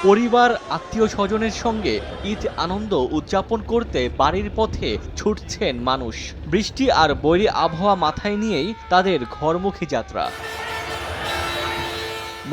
পরিবার আত্মীয় স্বজনের সঙ্গে ঈদ আনন্দ উদযাপন করতে বাড়ির পথে ছুটছেন মানুষ। বৃষ্টি আর বৈরী আবহাওয়া মাথায় নিয়েই তাদের ঘরমুখী যাত্রা।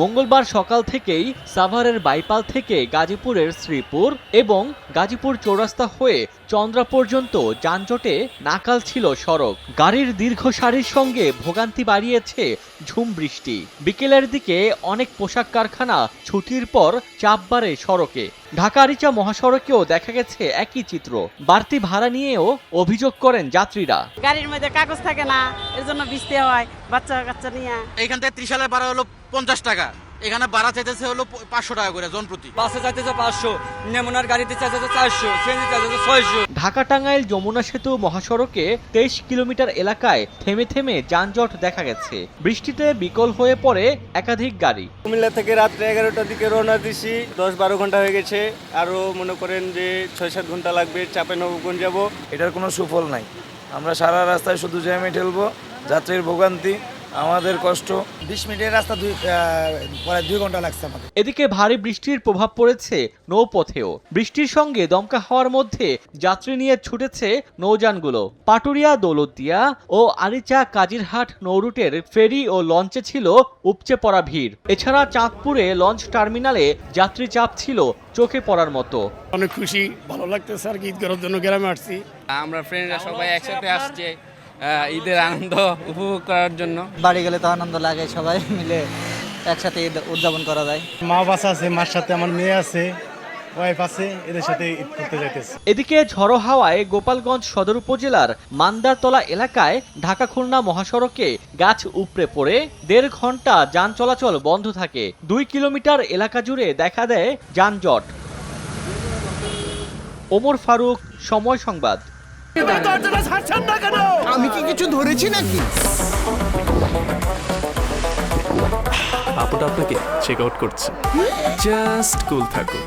মঙ্গলবার সকাল থেকেই সাভারের বাইপাল থেকে গাজীপুরের শ্রীপুর এবং গাজীপুর চৌরাস্তা হয়ে চন্দ্রা পর্যন্ত যানজটে নাকাল ছিল সড়ক। গাড়ির দীর্ঘ সারির সঙ্গে ভোগান্তি বাড়িয়েছে ঝুম বৃষ্টি। বিকেলের দিকে অনেক পোশাক কারখানা ছুটির পর চাপ বাড়ে সড়কে। ঢাকা-আরিচা মহাসড়কেও দেখা গেছে একই চিত্র। বাড়তি ভাড়া নিয়েও অভিযোগ করেন যাত্রীরা। গাড়ির মধ্যে কাগজ থাকে না, এর জন্য ভিজতে হয় বাচ্চা কাচ্চা নিয়ে। এইখান থেকে 30 সালের ভাড়া হলো 50 টাকা, এখানে ভাড়া চাইতেছে হলো 500 টাকা করে জন প্রতি। বাসে চাইতেছে 500, নেমুনার গাড়িতে চাইতেছে 400, সিএনজি চাইতেছে 600। ঢাকা-টাঙ্গাইল যমুনা সেতু মহাসড়কে 23 কিলোমিটার এলাকায় থেমে থেমে যানজট দেখা গেছে। বৃষ্টিতে বিকল হয়ে পড়ে একাধিক গাড়ি। কুমিল্লা থেকে রাত্রে 11টার দিকে রওনা দিছি, 10-12 ঘন্টা হয়ে গেছে। আরও মনে করেন যে 6-7 ঘন্টা লাগবে। চাঁপাইনবাবগঞ্জ যাব। এটার কোনো সুফল নাই। আমরা সারা রাস্তায় শুধু জ্যামে ঠেলবো, যাত্রীর ভোগান্তি, আমাদের কষ্ট। 20 মিনিটের রাস্তা প্রায় 2 ঘন্টা লাগছে আমাদের। এদিকে ভারী বৃষ্টির প্রভাব পড়েছে নৌপথেও। বৃষ্টির সঙ্গে দমকা হাওয়ার মধ্যে যাত্রী নিয়ে ছুটেছে নৌযানগুলো। পাটুরিয়া, দৌলতদিয়া ও আরিচা কাজিরহাট নৌরুটের ফেরি ও লঞ্চে ছিল উপচে পড়া ভিড়। এছাড়া চাঁদপুরে লঞ্চ টার্মিনালে যাত্রী চাপ ছিল চোখে পড়ার মতো। অনেক খুশি, ভালো লাগতেছে আর কি। ঈদ করার জন্য গ্রামে আসছি। আমরা ফ্রেন্ডরা সবাই একসাথে আসছে ঈদের আনন্দ উপভোগ করার জন্য। বাড়ি গেলে তো আনন্দ লাগে, সবাই মিলে একসাথে ঈদ উদযাপন করা যায়। মা বাচ্চা আছে, মার সাথে আমার মেয়ে আছে, ওয়াইফ আছে, এদের সাথে ঈদ করতে যাইতেছে। এদিকে ঝড়ো হাওয়ায় গোপালগঞ্জ সদর উপজেলার মান্দারতলা এলাকায় ঢাকা-খুলনা মহাসড়কে গাছ উপড়ে পড়ে 1.5 ঘন্টা যান চলাচল বন্ধ থাকে। 2 কিলোমিটার এলাকা জুড়ে দেখা দেয় যানজট। ওমর ফারুক, সময় সংবাদ। আমি কি কিছু ধরেছি নাকি? আপুটা আপনাকে চেক আউট করছে। জাস্ট কুল থাকুন।